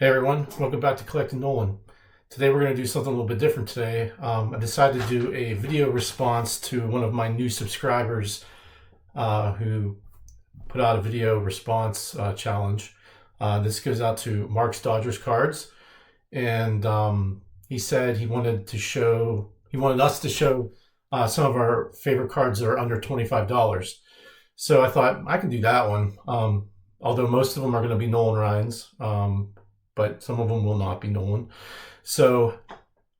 Hey everyone, welcome back to Collecting Nolan. Today we're going to do something a little bit different today. I decided to do a video response to one of my new subscribers who put out a video response challenge. This goes out to Mark's Dodgers Cards, and he said he wanted us to show some of our favorite cards that are under $25. So I thought I can do that one. Although most of them are going to be Nolan Ryan's. But some of them will not be Nolan. So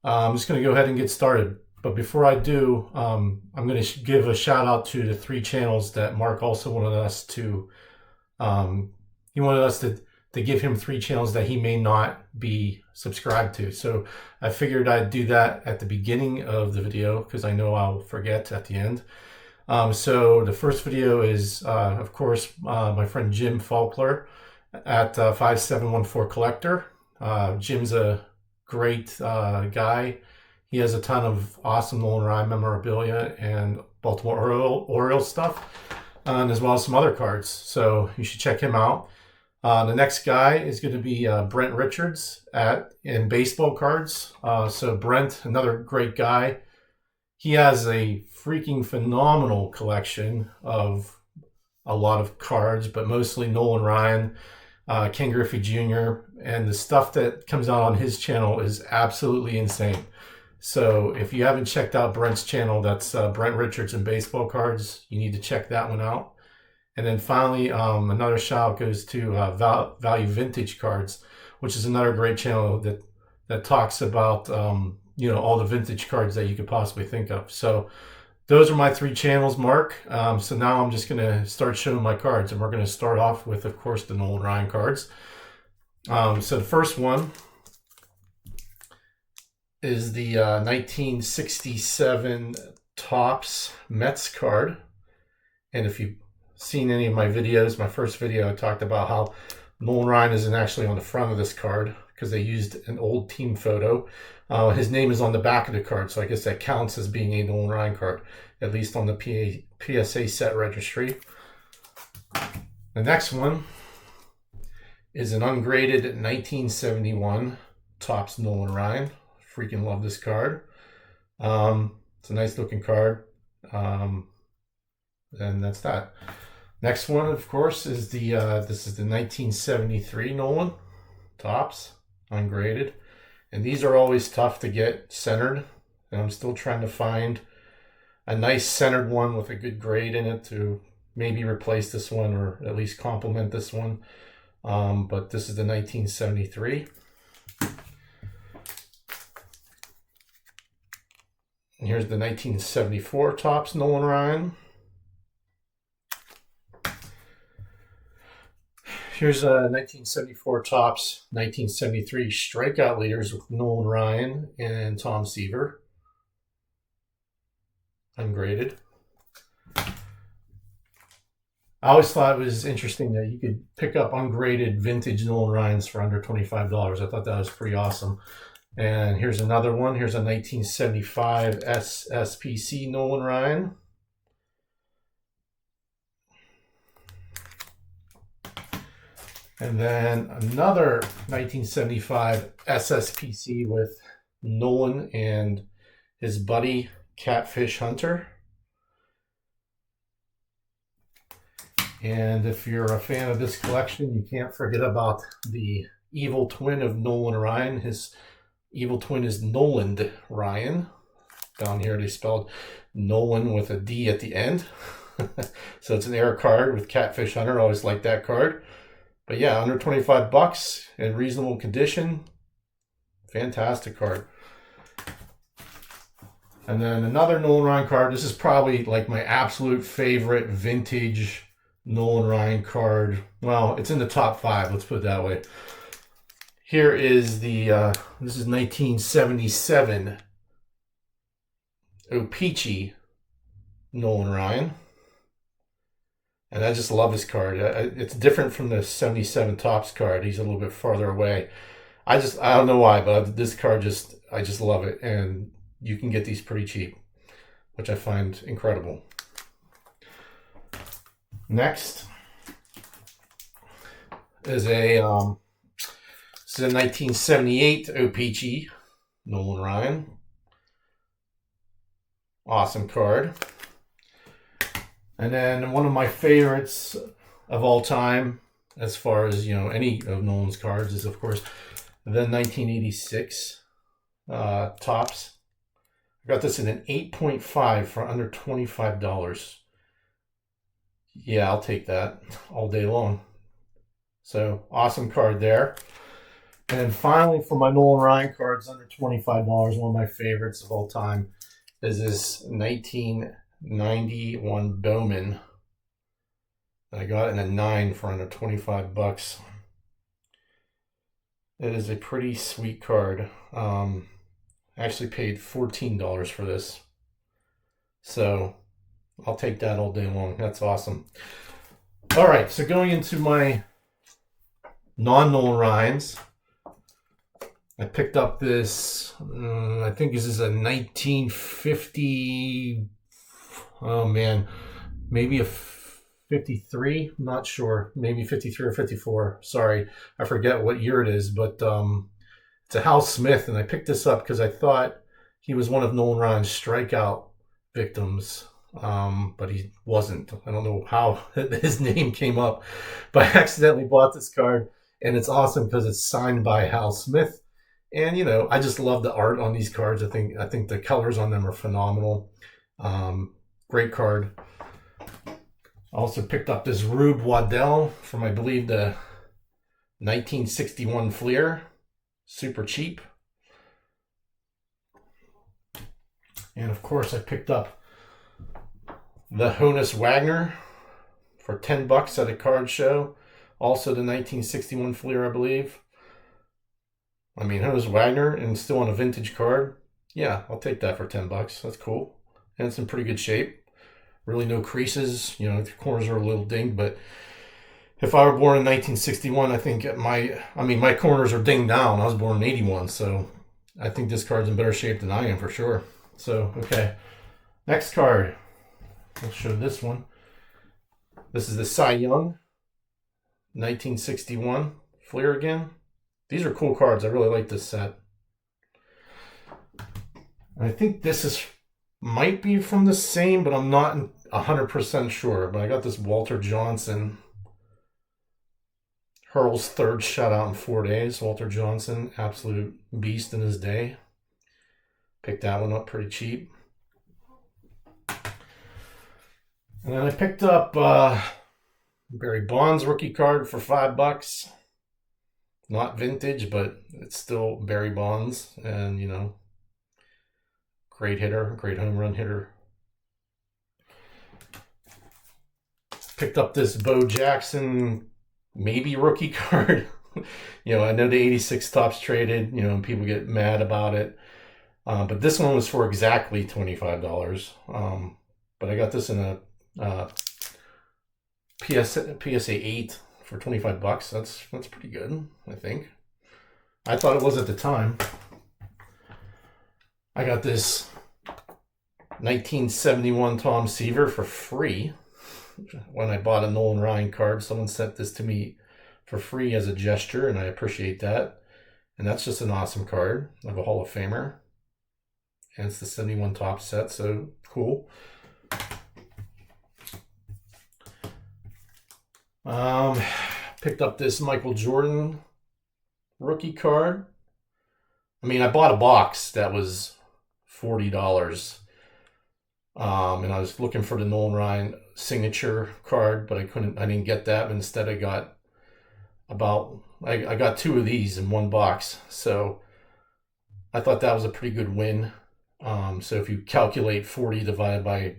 I'm just going to go ahead and get started. But before I do, I'm going to give a shout out to the 3 channels that Mark also wanted us to. He wanted us to give him 3 channels that he may not be subscribed to. So I figured I'd do that at the beginning of the video because I know I'll forget at the end. So the first video is, of course, my friend Jim Faulkner at 5714 Collector. Jim's a great guy. He has a ton of awesome Nolan Ryan memorabilia and Baltimore Orioles stuff, and as well as some other cards. So you should check him out. The next guy is going to be Brent Richards in baseball cards. So Brent, another great guy. He has a freaking phenomenal collection of a lot of cards, but mostly Nolan Ryan, Ken Griffey Jr., and the stuff that comes out on his channel is absolutely insane. So if you haven't checked out Brent's channel, that's Brent Richards and baseball cards. You need to check that one out. And then finally, another shout goes to Value Vintage Cards, which is another great channel that talks about all the vintage cards that you could possibly think of. So those are my 3 channels, Mark. So now I'm just going to start showing my cards, and we're going to start off with, of course, the Nolan Ryan cards. So the first one is the 1967 Topps Mets card. And if you've seen any of my videos, my first video, I talked about how Nolan Ryan isn't actually on the front of this card because they used an old team photo. His name is on the back of the card, so I guess that counts as being a Nolan Ryan card, at least on the PSA set registry. The next one is an ungraded 1971 Topps Nolan Ryan. Freaking love this card. It's a nice looking card. And that's that. Next one, of course, is this is the 1973 Nolan Topps ungraded. And these are always tough to get centered. And I'm still trying to find a nice centered one with a good grade in it to maybe replace this one or at least complement this one. But this is the 1973. And here's the 1974 Topps Nolan Ryan. Here's a 1974 Topps 1973 strikeout leaders with Nolan Ryan and Tom Seaver. Ungraded. I always thought it was interesting that you could pick up ungraded vintage Nolan Ryans for under $25. I thought that was pretty awesome. And here's another one. Here's a 1975 SSPC Nolan Ryan. And then another 1975 SSPC with Nolan and his buddy Catfish Hunter. And if you're a fan of this collection, you can't forget about the evil twin of Nolan Ryan. His evil twin is Nolan Ryan. Down here they spelled Nolan with a D at the end. So it's an error card with Catfish Hunter. I always like that card. But yeah, under $25 in reasonable condition. Fantastic card. And then another Nolan Ryan card. This is probably like my absolute favorite vintage Nolan Ryan card. Well, it's in the top 5, let's put it that way. Here is the, this is 1977 O-Pee-Chee Nolan Ryan. And I just love this card. It's different from the 77 Topps card. He's a little bit farther away. I don't know why, but this card I just love it. And you can get these pretty cheap, which I find incredible. Next is a This is a 1978 O-Pee-Chee, Nolan Ryan. Awesome card. And then one of my favorites of all time, as far as, you know, any of Nolan's cards, is, of course, the 1986 Topps. I got this in an 8.5 for under $25. Yeah, I'll take that all day long. So, awesome card there. And finally, for my Nolan Ryan cards under $25, one of my favorites of all time is this 1991 Bowman. I got it in a 9 for under 25 bucks. It is a pretty sweet card. I actually paid $14 for this. So I'll take that all day long. That's awesome. All right, so going into my non-Nolan Ryans, I picked up this, I think this is a 1950, oh man, maybe a 53, I'm not sure, maybe 53 or 54, sorry, I forget what year it is, but it's a Hal Smith, and I picked this up because I thought he was one of Nolan Ryan's strikeout victims, but he wasn't. I don't know how his name came up, but I accidentally bought this card, and it's awesome because it's signed by Hal Smith. And, you know, I just love the art on these cards. I think the colors on them are phenomenal. Great card. I also picked up this Rube Waddell from, I believe, the 1961 Fleer. Super cheap. And, of course, I picked up the Honus Wagner for $10 at a card show. Also the 1961 Fleer, I believe. I mean, Honus Wagner and still on a vintage card. Yeah, I'll take that for $10. That's cool. And it's in pretty good shape. Really no creases. You know, the corners are a little dinged, but if I were born in 1961, I think my corners are dinged down. I was born in 81, so I think this card's in better shape than I am for sure. So, okay. Next card. I'll show this one. This is the Cy Young 1961 Fleer again. These are cool cards. I really like this set. And I think this might be from the same, but I'm not 100% sure. But I got this Walter Johnson. Hurl's third shutout in 4 days. Walter Johnson, absolute beast in his day. Picked that one up pretty cheap. And then I picked up Barry Bonds rookie card for $5. Not vintage, but it's still Barry Bonds, and, you know, great hitter, great home run hitter. Picked up this Bo Jackson maybe rookie card. You know, I know the 86 Topps traded, you know, and people get mad about it. But this one was for exactly $25. But I got this in a PSA 8 for $25. That's pretty good, I think. I thought it was at the time. I got this 1971 Tom Seaver for free. When I bought a Nolan Ryan card, someone sent this to me for free as a gesture, and I appreciate that. And that's just an awesome card of a Hall of Famer. And it's the 71 Topps set, so cool. Picked up this Michael Jordan rookie card. I mean, I bought a box that was $40. And I was looking for the Nolan Ryan signature card, but I didn't get that. Instead, I got I got 2 of these in one box. So I thought that was a pretty good win. So if you calculate 40 divided by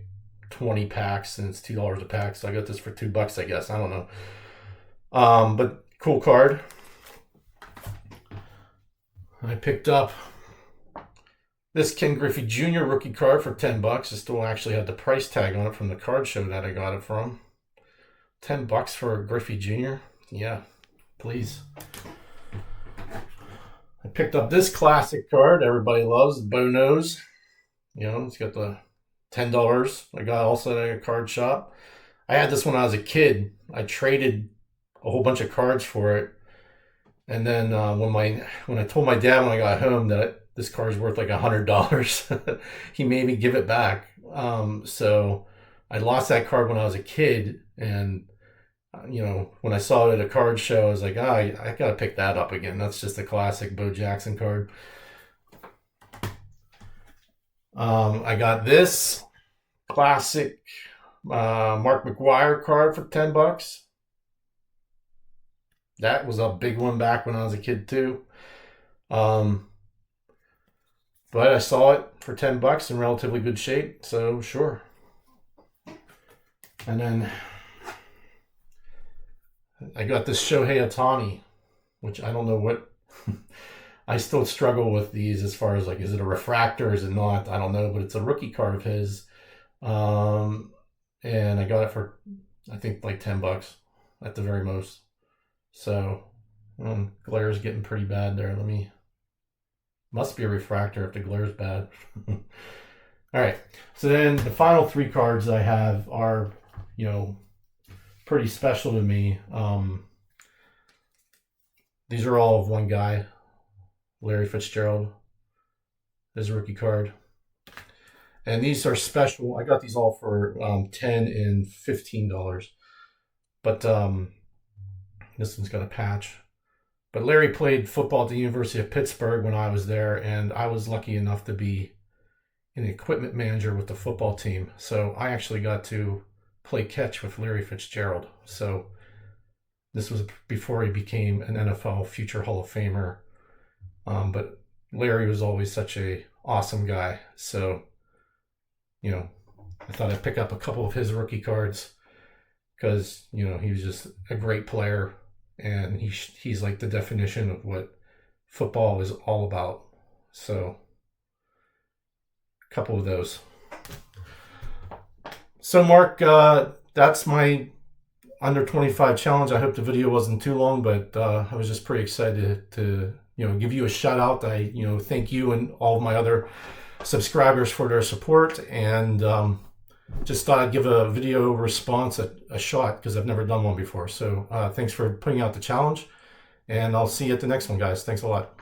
20 packs, and it's $2 a pack, so I got this for $2, I guess. I don't know. But cool card. I picked up this Ken Griffey Jr. rookie card for $10. It still actually had the price tag on it from the card show that I got it from. $10 for Griffey Jr. Yeah, please. I picked up this classic card everybody loves, Bo Nose. You know, it's got the $10. I got also at a card shop. I had this when I was a kid. I traded a whole bunch of cards for it. And then when I told my dad when I got home that this car is worth like $100, he made me give it back. So I lost that card when I was a kid, and when I saw it at a card show, I was like, I gotta pick that up again. That's just a classic Bo Jackson card. I got this classic Mark McGwire card for $10. That was a big one back when I was a kid too. But I saw it for $10 in relatively good shape, so sure. And then I got this Shohei Ohtani, which I don't know what. I still struggle with these as far as like, is it a refractor? Or is it not? I don't know, but it's a rookie card of his. And I got it for, I think, like $10 at the very most. So, glare is getting pretty bad there. Must be a refractor if the glare is bad. All right. So then the final three cards I have are, pretty special to me. These are all of one guy, Larry Fitzgerald, his rookie card. And these are special. I got these all for $10 and $15. But this one's got a patch. But Larry played football at the University of Pittsburgh when I was there, and I was lucky enough to be an equipment manager with the football team. So I actually got to play catch with Larry Fitzgerald. So this was before he became an NFL future Hall of Famer. But Larry was always such a awesome guy. So, I thought I'd pick up a couple of his rookie cards because, he was just a great player, and he's like the definition of what football is all about. So, a couple of those. So, Mark, that's my under 25 challenge. I hope the video wasn't too long, but I was just pretty excited to give you a shout out. I thank you and all of my other subscribers for their support, and just thought I'd give a video response a shot because I've never done one before. So thanks for putting out the challenge, and I'll see you at the next one, guys. Thanks a lot.